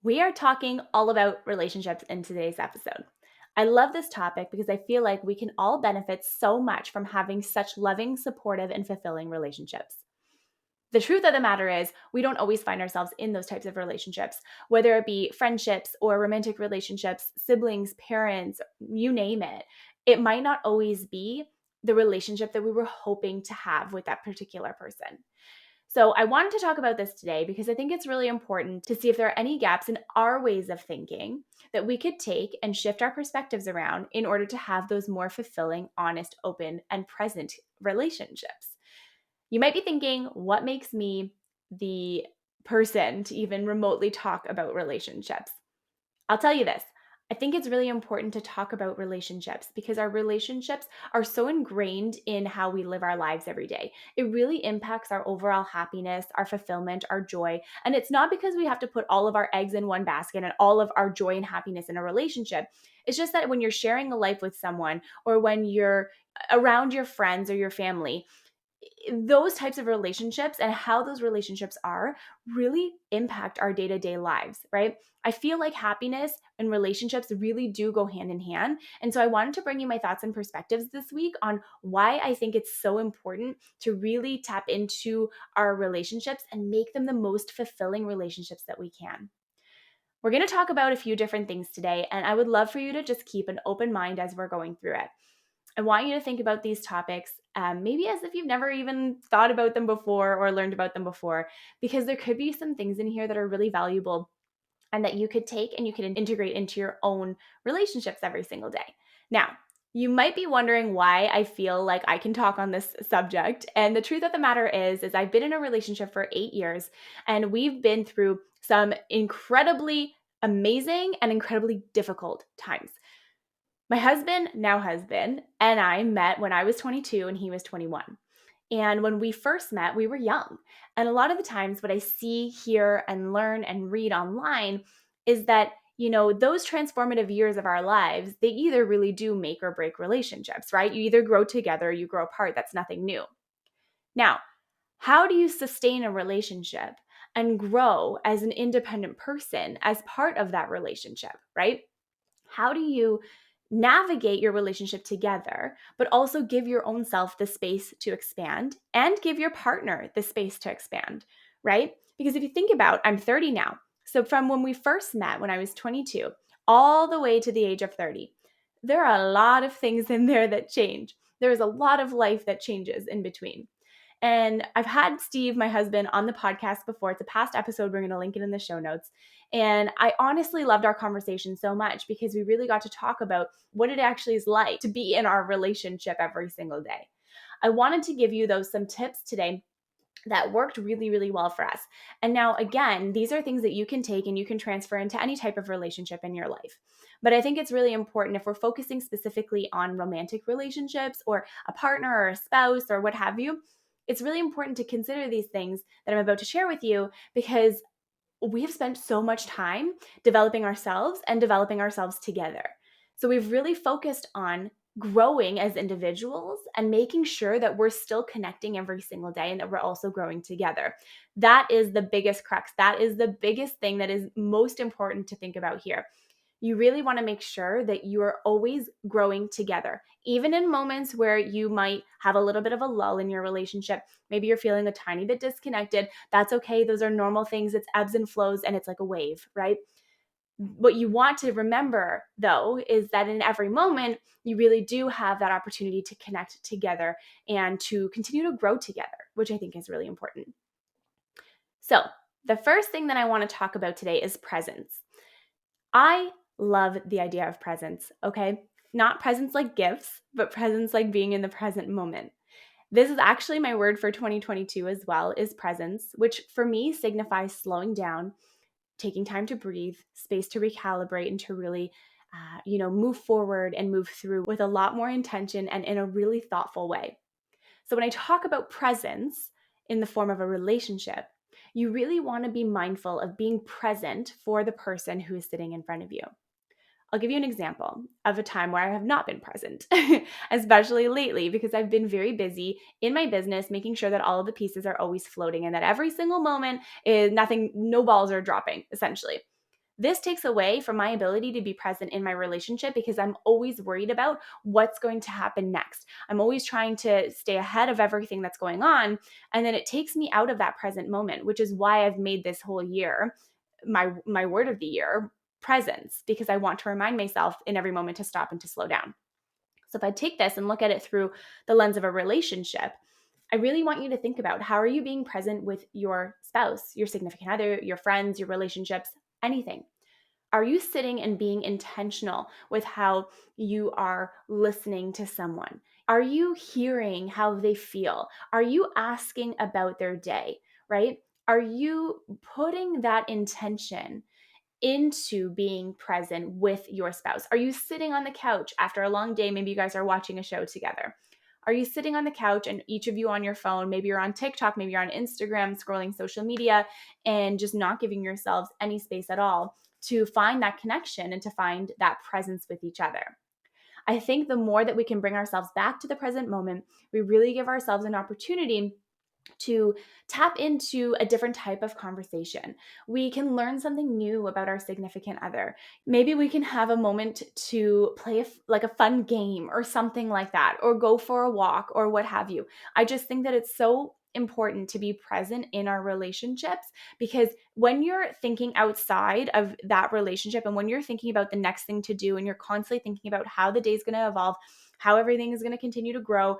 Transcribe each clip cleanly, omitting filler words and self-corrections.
We are talking all about relationships in today's episode. I love this topic because I feel like we can all benefit so much from having such loving, supportive, and fulfilling relationships. The truth of the matter is, we don't always find ourselves in those types of relationships, whether it be friendships or romantic relationships, siblings, parents, you name it. It might not always be the relationship that we were hoping to have with that particular person. So, I wanted to talk about this today because I think it's really important to see if there are any gaps in our ways of thinking that we could take and shift our perspectives around in order to have those more fulfilling, honest, open, and present relationships. You might be thinking, what makes me the person to even remotely talk about relationships? I'll tell you this. I think it's really important to talk about relationships because our relationships are so ingrained in how we live our lives every day. It really impacts our overall happiness, our fulfillment, our joy. And it's not because we have to put all of our eggs in one basket and all of our joy and happiness in a relationship. It's just that when you're sharing a life with someone or when you're around your friends or your family, those types of relationships and how those relationships are really impact our day-to-day lives, right? I feel like happiness and relationships really do go hand in hand. And so I wanted to bring you my thoughts and perspectives this week on why I think it's so important to really tap into our relationships and make them the most fulfilling relationships that we can. We're going to talk about a few different things today, and I would love for you to just keep an open mind as we're going through it. I want you to think about these topics maybe as if you've never even thought about them before or learned about them before, because there could be some things in here that are really valuable and that you could take and you could integrate into your own relationships every single day. Now, you might be wondering why I feel like I can talk on this subject. And the truth of the matter is I've been in a relationship for 8 years and we've been through some incredibly amazing and incredibly difficult times. My husband, now husband, and I met when I was 22 and he was 21. And when we first met, we were young. And a lot of the times, what I see, hear, and learn and read online is that, those transformative years of our lives, they either really do make or break relationships, right? You either grow together or you grow apart. That's nothing new. Now, how do you sustain a relationship and grow as an independent person as part of that relationship, right? How do you navigate your relationship together, but also give your own self the space to expand and give your partner the space to expand, right? Because if you think about, I'm 30 now. So from when we first met, when I was 22, all the way to the age of 30, there are a lot of things in there that change. There's a lot of life that changes in between. And I've had Steve, my husband, on the podcast before. It's a past episode. We're going to link it in the show notes. And I honestly loved our conversation so much because we really got to talk about what it actually is like to be in our relationship every single day. I wanted to give you some tips today that worked really, really well for us. And now, again, these are things that you can take and you can transfer into any type of relationship in your life. But I think it's really important if we're focusing specifically on romantic relationships or a partner or a spouse or what have you, it's really important to consider these things that I'm about to share with you because we have spent so much time developing ourselves and developing ourselves together. So we've really focused on growing as individuals and making sure that we're still connecting every single day and that we're also growing together. That is the biggest crux. That is the biggest thing that is most important to think about here. You really want to make sure that you are always growing together, even in moments where you might have a little bit of a lull in your relationship. Maybe you're feeling a tiny bit disconnected. That's okay. Those are normal things. It's ebbs and flows and it's like a wave, right? What you want to remember, though, is that in every moment, you really do have that opportunity to connect together and to continue to grow together, which I think is really important. So, the first thing that I want to talk about today is presence. I love the idea of presence, okay? Not presence like gifts, but presence like being in the present moment. This is actually my word for 2022 as well, is presence, which for me signifies slowing down, taking time to breathe, space to recalibrate and to really, move forward and move through with a lot more intention and in a really thoughtful way. So when I talk about presence in the form of a relationship, you really want to be mindful of being present for the person who is sitting in front of you. I'll give you an example of a time where I have not been present, especially lately, because I've been very busy in my business, making sure that all of the pieces are always floating and that every single moment is no balls are dropping, essentially. This takes away from my ability to be present in my relationship because I'm always worried about what's going to happen next. I'm always trying to stay ahead of everything that's going on. And then it takes me out of that present moment, which is why I've made this whole year my word of the year, presence, because I want to remind myself in every moment to stop and to slow down. So if I take this and look at it through the lens of a relationship, I really want you to think about, how are you being present with your spouse, your significant other, your friends, your relationships, anything? Are you sitting and being intentional with how you are listening to someone? Are you hearing how they feel? Are you asking about their day, right? Are you putting that intention into being present with your spouse? Are you sitting on the couch after a long day? Maybe you guys are watching a show together. Are you sitting on the couch and each of you on your phone? Maybe you're on TikTok, maybe you're on Instagram, scrolling social media, and just not giving yourselves any space at all to find that connection and to find that presence with each other. I think the more that we can bring ourselves back to the present moment, we really give ourselves an opportunity to tap into a different type of conversation. We can learn something new about our significant other. Maybe we can have a moment to play like a fun game or something like that, or go for a walk or what have you. I just think that it's so important to be present in our relationships, because when you're thinking outside of that relationship and when you're thinking about the next thing to do and you're constantly thinking about how the day's going to evolve, how everything is going to continue to grow,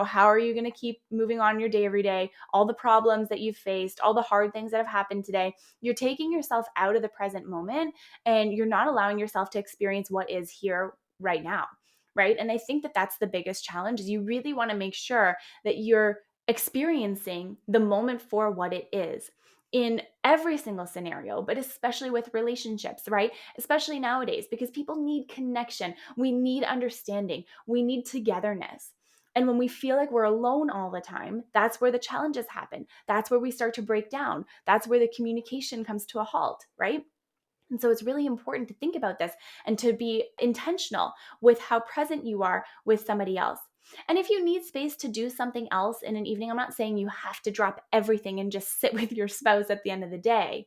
how are you going to keep moving on your day every day, all the problems that you've faced, all the hard things that have happened today, you're taking yourself out of the present moment and you're not allowing yourself to experience what is here right now, right? And I think that that's the biggest challenge, is you really want to make sure that you're experiencing the moment for what it is in every single scenario, but especially with relationships, right? Especially nowadays, because people need connection. We need understanding. We need togetherness. And when we feel like we're alone all the time, that's where the challenges happen. That's where we start to break down. That's where the communication comes to a halt, right? And so it's really important to think about this and to be intentional with how present you are with somebody else. And if you need space to do something else in an evening, I'm not saying you have to drop everything and just sit with your spouse at the end of the day.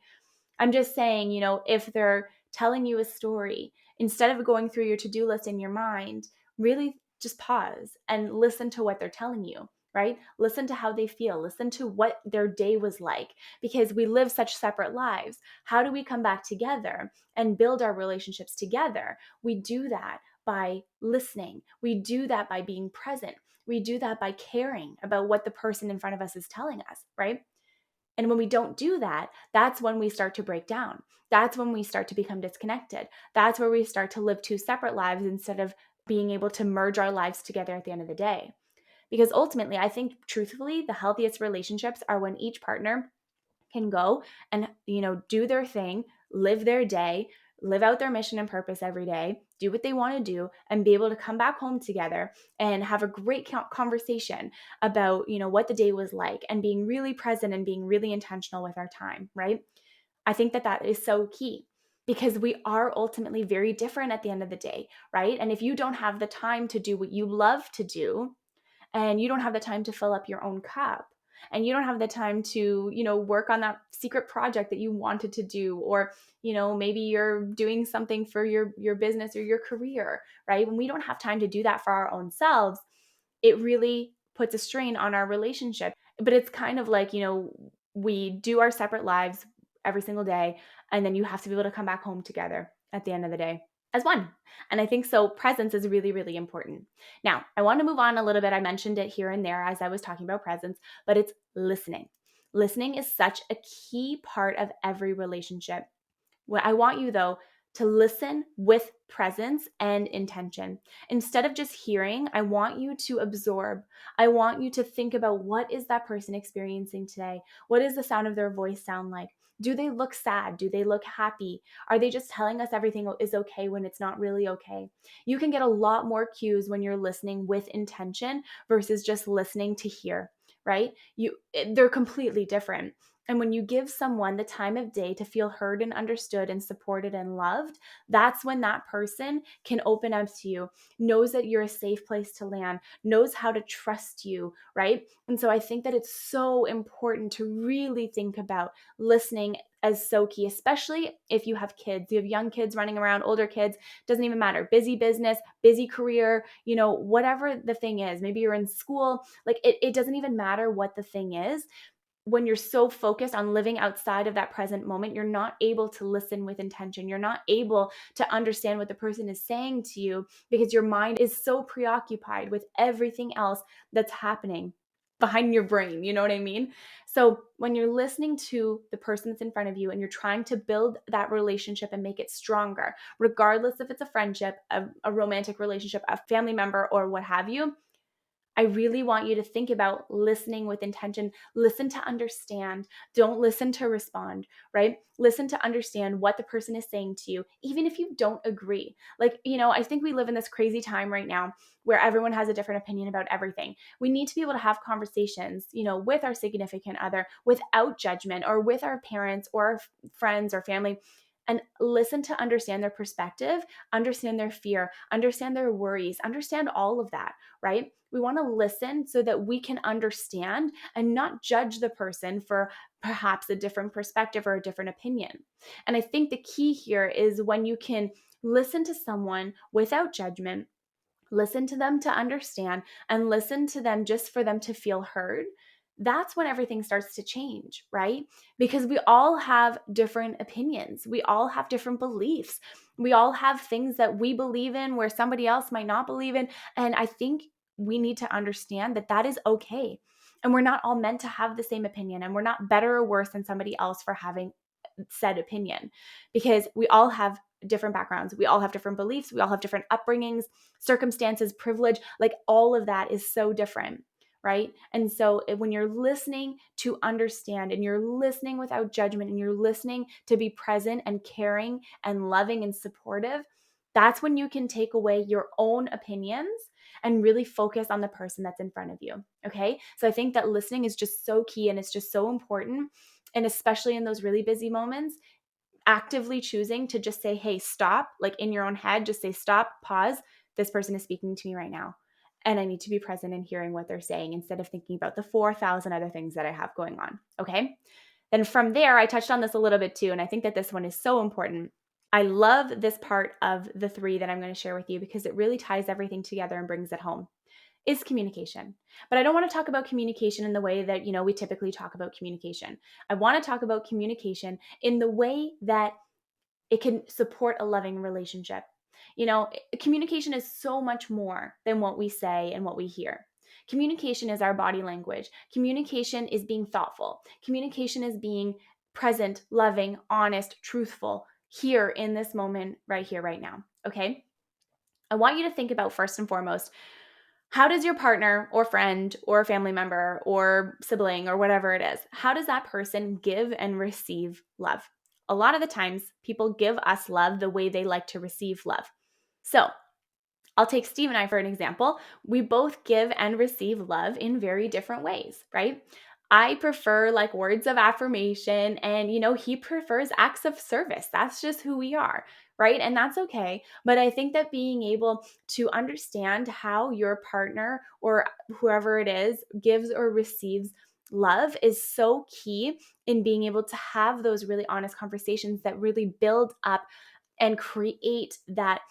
I'm just saying, if they're telling you a story, instead of going through your to-do list in your mind, really just pause and listen to what they're telling you, right? Listen to how they feel. Listen to what their day was like, because we live such separate lives. How do we come back together and build our relationships together? We do that by listening. We do that by being present. We do that by caring about what the person in front of us is telling us, right? And when we don't do that, that's when we start to break down. That's when we start to become disconnected. That's where we start to live two separate lives instead of being able to merge our lives together at the end of the day. Because ultimately, I think truthfully, the healthiest relationships are when each partner can go and, do their thing, live their day, live out their mission and purpose every day, do what they want to do, and be able to come back home together and have a great conversation about, what the day was like, and being really present and being really intentional with our time, right? I think that that is so key, because we are ultimately very different at the end of the day, right? And if you don't have the time to do what you love to do, and you don't have the time to fill up your own cup, and you don't have the time to work on that secret project that you wanted to do, or maybe you're doing something for your business or your career, right? When we don't have time to do that for our own selves, it really puts a strain on our relationship. But it's kind of like, we do our separate lives every single day, and then you have to be able to come back home together at the end of the day as one. And I think so presence is really, really important. Now, I want to move on a little bit. I mentioned it here and there as I was talking about presence, but it's listening. Listening is such a key part of every relationship. What I want you, though, to listen with presence and intention. Instead of just hearing, I want you to absorb. I want you to think about, what is that person experiencing today? What does the sound of their voice sound like? Do they look sad? Do they look happy? Are they just telling us everything is okay when it's not really okay? You can get a lot more cues when you're listening with intention versus just listening to hear, right? They're completely different. And when you give someone the time of day to feel heard and understood and supported and loved, that's when that person can open up to you, knows that you're a safe place to land, knows how to trust you, right? And so I think that it's so important to really think about listening as so key, especially if you have kids. You have young kids running around, older kids, doesn't even matter. Busy business, busy career, whatever the thing is. Maybe you're in school, like it doesn't even matter what the thing is. When you're so focused on living outside of that present moment, you're not able to listen with intention. You're not able to understand what the person is saying to you because your mind is so preoccupied with everything else that's happening behind your brain. You know what I mean? So when you're listening to the person that's in front of you and you're trying to build that relationship and make it stronger, regardless if it's a friendship, a romantic relationship, a family member, or what have you, I really want you to think about listening with intention. Listen to understand. Don't listen to respond, right? Listen to understand what the person is saying to you, even if you don't agree. I think we live in this crazy time right now where everyone has a different opinion about everything. We need to be able to have conversations, with our significant other without judgment, or with our parents or our friends or family, and listen to understand their perspective, understand their fear, understand their worries, understand all of that, right? We want to listen so that we can understand and not judge the person for perhaps a different perspective or a different opinion. And I think the key here is when you can listen to someone without judgment, listen to them to understand, and listen to them just for them to feel heard. That's when everything starts to change, right? Because we all have different opinions. We all have different beliefs. We all have things that we believe in where somebody else might not believe in. And I think we need to understand that that is okay. And we're not all meant to have the same opinion. And we're not better or worse than somebody else for having said opinion, because we all have different backgrounds. We all have different beliefs. We all have different upbringings, circumstances, privilege. Like all of that is so different, right? And so when you're listening to understand and you're listening without judgment and you're listening to be present and caring and loving and supportive, that's when you can take away your own opinions and really focus on the person that's in front of you. Okay. So I think that listening is just so key and it's just so important. And especially in those really busy moments, actively choosing to just say, hey, stop, like in your own head, just say, stop, pause. This person is speaking to me right now. And I need to be present in hearing what they're saying instead of thinking about the 4,000 other things that I have going on. Okay. Then from there, I touched on this a little bit too. And I think that this one is so important. I love this part of the 3 that I'm going to share with you because it really ties everything together and brings it home. Is communication. But I don't want to talk about communication in the way that, we typically talk about communication. I want to talk about communication in the way that it can support a loving relationship. Communication is so much more than what we say and what we hear. Communication is our body language. Communication is being thoughtful. Communication is being present, loving, honest, truthful here in this moment, right here, right now. Okay? I want you to think about first and foremost, how does your partner or friend or family member or sibling or whatever it is, how does that person give and receive love? A lot of the times, people give us love the way they like to receive love. So I'll take Steve and I for an example. We both give and receive love in very different ways, right? I prefer like words of affirmation and, he prefers acts of service. That's just who we are, right? And that's okay. But I think that being able to understand how your partner or whoever it is gives or receives love is so key in being able to have those really honest conversations that really build up and create that,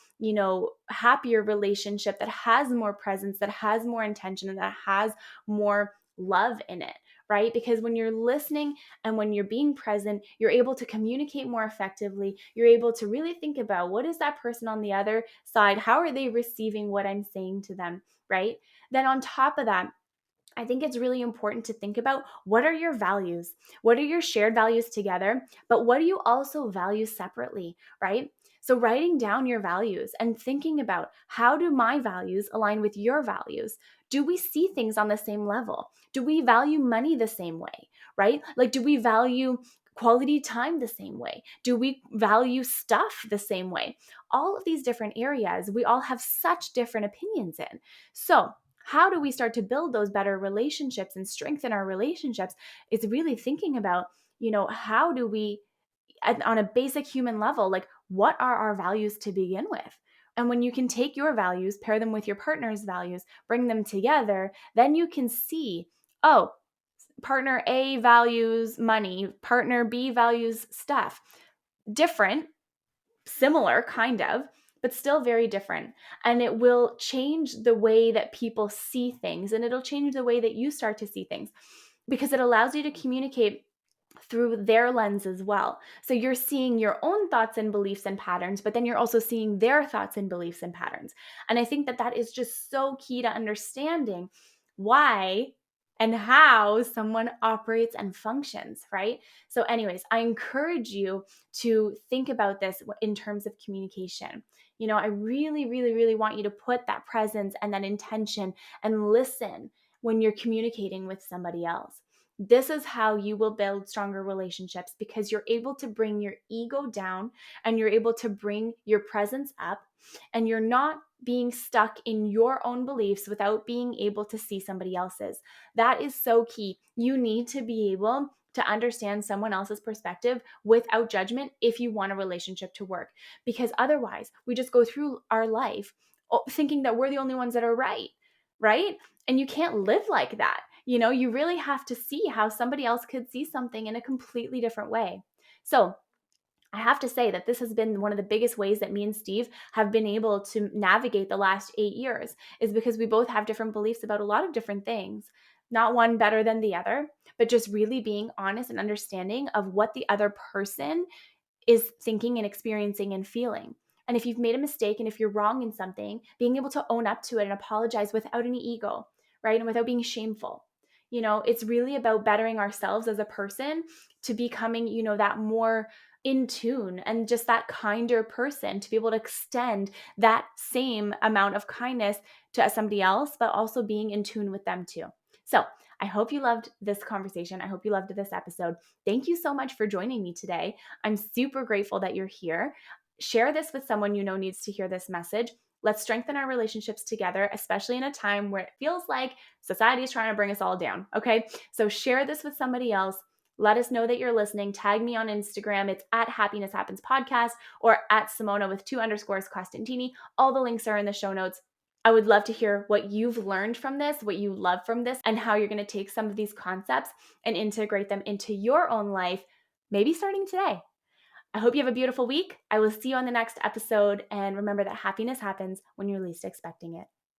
happier relationship that has more presence, that has more intention, and that has more love in it, right? Because when you're listening and when you're being present, you're able to communicate more effectively. You're able to really think about what is that person on the other side? How are they receiving what I'm saying to them, right? Then on top of that, I think it's really important to think about what are your values? What are your shared values together? But what do you also value separately, right? So writing down your values and thinking about how do my values align with your values? Do we see things on the same level? Do we value money the same way, right? Like, do we value quality time the same way? Do we value stuff the same way? All of these different areas, we all have such different opinions in. So how do we start to build those better relationships and strengthen our relationships? It's really thinking about, how do we, on a basic human level, like, what are our values to begin with? And when you can take your values, pair them with your partner's values, bring them together, then you can see, oh, partner A values money, partner B values stuff. Different, similar, kind of, but still very different. And it will change the way that people see things, and it'll change the way that you start to see things, because it allows you to communicate through their lens as well. So you're seeing your own thoughts and beliefs and patterns, but then you're also seeing their thoughts and beliefs and patterns. And I think that that is just so key to understanding why and how someone operates and functions, right? So anyways, I encourage you to think about this in terms of communication. I really, really, really want you to put that presence and that intention and listen when you're communicating with somebody else. This is how you will build stronger relationships, because you're able to bring your ego down and you're able to bring your presence up, and you're not being stuck in your own beliefs without being able to see somebody else's. That is so key. You need to be able to understand someone else's perspective without judgment if you want a relationship to work, because otherwise we just go through our life thinking that we're the only ones that are right? And you can't live like that. You really have to see how somebody else could see something in a completely different way. So I have to say that this has been one of the biggest ways that me and Steve have been able to navigate the last 8 years, is because we both have different beliefs about a lot of different things. Not one better than the other, but just really being honest and understanding of what the other person is thinking and experiencing and feeling. And if you've made a mistake and if you're wrong in something, being able to own up to it and apologize without any ego, right? And without being shameful. It's really about bettering ourselves as a person to becoming, that more in tune and just that kinder person, to be able to extend that same amount of kindness to somebody else, but also being in tune with them too. So I hope you loved this conversation. I hope you loved this episode. Thank you so much for joining me today. I'm super grateful that you're here. Share this with someone you know needs to hear this message. Let's strengthen our relationships together, especially in a time where it feels like society is trying to bring us all down. Okay. So share this with somebody else. Let us know that you're listening. Tag me on Instagram. It's at Happiness Happens Podcast, or at Simona with 2_ Costantini. All the links are in the show notes. I would love to hear what you've learned from this, what you love from this, and how you're going to take some of these concepts and integrate them into your own life, maybe starting today. I hope you have a beautiful week. I will see you on the next episode. And remember that happiness happens when you're least expecting it.